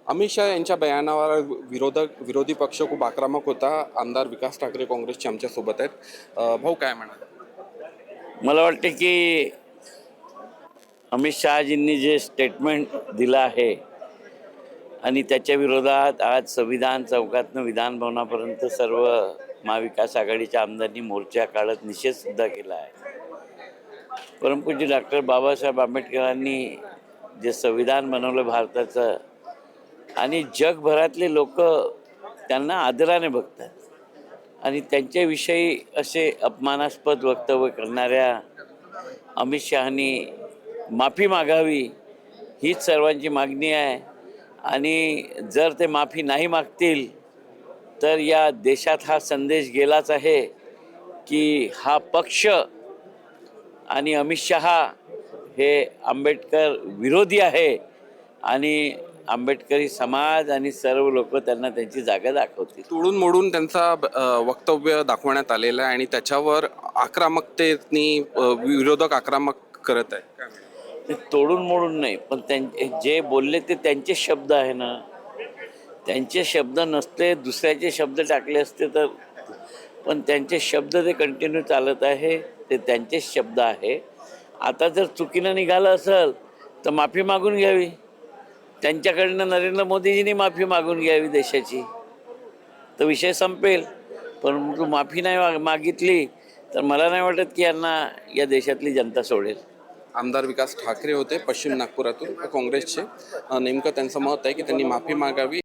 अमित शहा यांच्या बयानावर विरोधी पक्ष खूप आक्रमक होता. आमदार विकास ठाकरे काँग्रेसचे आमच्यासोबत आहेत. भाऊ काय म्हणाल? मला वाटते की अमित शहाजींनी जे स्टेटमेंट दिलं आहे आणि त्याच्या विरोधात आज संविधान चौकातनं विधानभवनापर्यंत सर्व महाविकास आघाडीच्या आमदारांनी मोर्चा काढत निषेधसुद्धा केला आहे. परमपूज्य डॉक्टर बाबासाहेब आंबेडकरांनी जे संविधान बनवलं भारताचं आणि जगभरातले लोक त्यांना आदराने बघतात आणि त्यांच्याविषयी असे अपमानास्पद वक्तव्य करणाऱ्या अमित शहानी माफी मागावी हीच सर्वांची मागणी आहे. आणि जर ते माफी नाही मागतील तर या देशात हा संदेश गेलाच आहे की हा पक्ष आणि अमित शहा हे आंबेडकर विरोधी आहे आणि आंबेडकरी समाज आणि सर्व लोक त्यांना त्यांची जागा दाखवतील. तोडून मोडून त्यांचा वक्तव्य दाखवण्यात आलेलं आहे आणि त्याच्यावर आक्रमकतेने विरोधक आक्रमक करत आहे. ते तोडून मोडून नाही, पण जे बोलले ते त्यांचे शब्द आहे ना. त्यांचे शब्द नसते दुसऱ्याचे शब्द टाकले असते तर, पण त्यांचे शब्द ते कंटिन्यू चालत आहे, ते त्यांचेच शब्द आहे. आता जर चुकीनं निघालं असेल तर माफी मागून घ्यावी. त्यांच्याकडनं नरेंद्र मोदीजींनी माफी मागून घ्यावी देशाची, तर विषय संपेल. परंतु माफी नाही मागितली तर मला नाही वाटत की यांना या देशातली जनता सोडेल. आमदार विकास ठाकरे होते पश्चिम नागपुरातून काँग्रेसचे. नेमकं त्यांचं मत आहे की त्यांनी माफी मागावी.